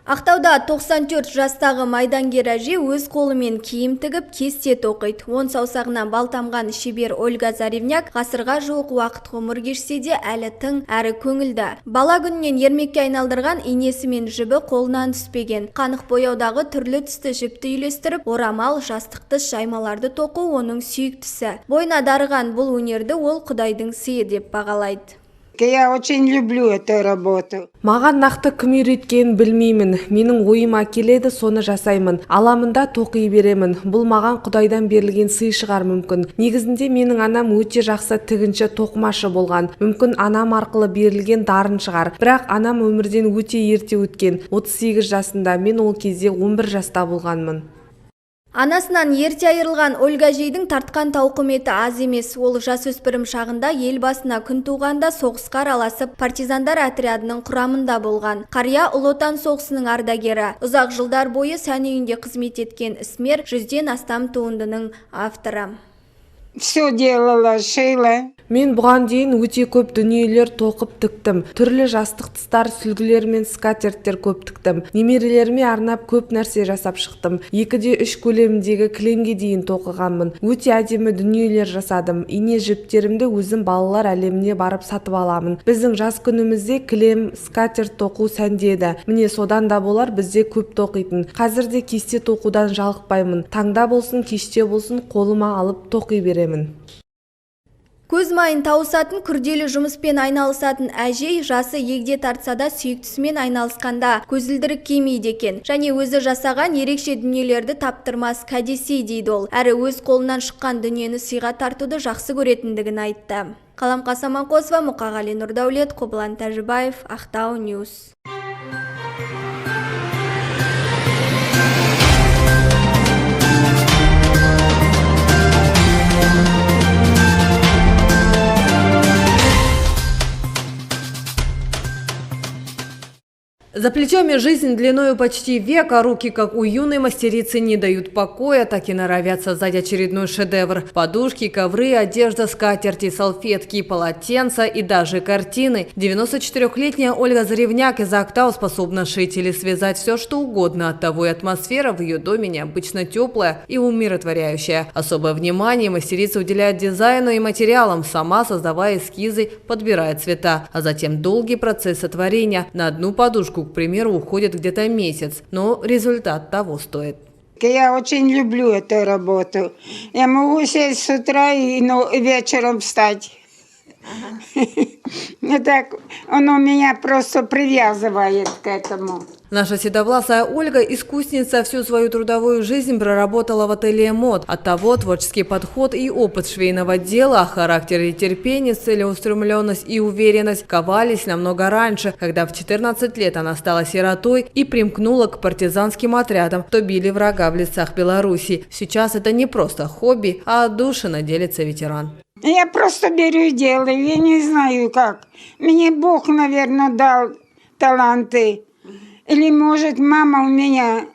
Ақтауда 94 жастағы майдангер әже өз қолымен киім тігіп кесте тоқиды. 10 саусағынан бал тамған шебер Ольга Заревняк ғасырға жуық уақыт ғұмыр кешсе де әлі тың әрі көңілді. Бала күнінен ермекке айналдырған инесі мен жібі қолынан түспеген. Қанық бояудағы түрлі түсті жіпті үйлестіріп, орамал, жастықты, жаймаларды тоқу оның сүйіктісі. Бойына дарыған бұл өнерді ол Құдайдың сыйы деп бағалайды. Я очень люблю эту работу. Маған нақты кім үйреткенін білмеймін. Менің ойыма келеді, соны жасаймын. Аламында тоқи беремін. Бұл маған Құдайдан берілген сый шығар мүмкін. Негізінде менің анам өте жақсы тігінші, тоқымашы болған. Мүмкін анам арқылы берілген дарын шығар. Бірақ анам өмірден өте ерте өткен. 38 жасында, мен ол кезде 11 жаста болғанмын. Анасынан ерте айырылған Ольга әжейдің тартқан тауқыметі аз емес. Ол жасөспірім шағында ел басына күн туғанда соғысқа араласып, партизандар отрядының құрамында болған. Қария Ұлы Отан соғысының ардагері. Ұзақ жылдар бойы сән үйінде қызмет еткен ісмер 100-ден астам туындының авторы. Все делала, шила. Мен бұған дейін өте көп дүниелер тоқып тіктім. Түрлі жастық тыстар, сүлгілер мен скатертер көп тіктім. Немерелеріме арнап көп нәрсе жасап шықтым. 2-3 көлеміндегі кілемге дейін тоқығанмын. Өте әдемі дүниелер жасадым. Ине жіптерімді өзім балалар әлеміне барып сатып аламын. Біздің жас күнімізде кілем, скатерть тоқу сәндеді. Міне содан да болар бізде көп тоқитын. Қазірде кесте тоқудан жалықпаймын. Таңда болсын, кеште болсын қолыма алып тоқи беремін. Көз майын тауысатын, күрделі жұмыспен айналысатын әжей жасы егде тартса да сүйіктісімен айналысқанда көзілдірік кимейді екен. Және өзі жасаған ерекше дүниелерді таптырмас кәдесей дейді ол. Әрі өз қолынан шыққан дүниені сыйға тартуды жақсы көретіндігін айтты. Қаламқас Аманқосова, Мұқағали Нұрдәулет, Қобылан Тәжібаев, Ақтау Ньюс. За плечами жизнь длиною почти век, а руки, как у юной мастерицы, не дают покоя, так и норовят создать очередной шедевр. Подушки, ковры, одежда, скатерти, салфетки, полотенца и даже картины. 94-летняя Ольга Заревняк из Ақтау способна шить или связать все, что угодно. Оттого и атмосфера в ее доме необычно теплая и умиротворяющая. Особое внимание мастерица уделяет дизайну и материалам, сама создавая эскизы, подбирая цвета. А затем долгий процесс сотворения. На одну подушку, к примеру, уходит где-то месяц, но результат того стоит. Я очень люблю эту работу. Я могу сесть с утра и вечером встать. Так, оно меня просто привязывает к этому. Наша седовласая Ольга, искусница, всю свою трудовую жизнь проработала в ателье мод. Оттого творческий подход и опыт швейного дела, характер и терпение, целеустремленность и уверенность ковались намного раньше, когда в 14 лет она стала сиротой и примкнула к партизанским отрядам, что били врага в лицах Беларуси. Сейчас это не просто хобби, а отдушина, делится ветеран. Я просто беру и делаю, я не знаю как. Мне Бог, наверное, дал таланты. Или, может, мама у меня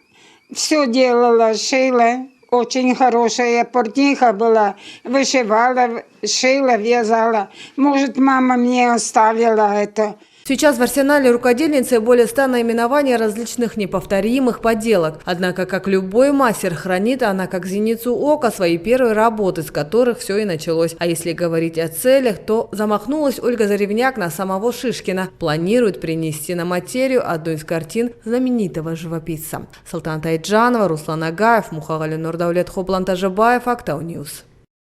все делала, шила. Очень хорошая портниха была. Вышивала, шила, вязала. Может, мама мне оставила это. Сейчас в арсенале рукодельницы более 100 наименований различных неповторимых поделок. Однако, как любой мастер, хранит она как зеницу ока свои первые работы, с которых все и началось. А если говорить о целях, то замахнулась Ольга Заревняк на самого Шишкина. Планирует принести на материю одну из картин знаменитого живописца. Салтанат Айджанова, Руслан Агаев, Мұқағали Нұрдәулет, Қобылан Тәжібаев, Ақтау Ньюс.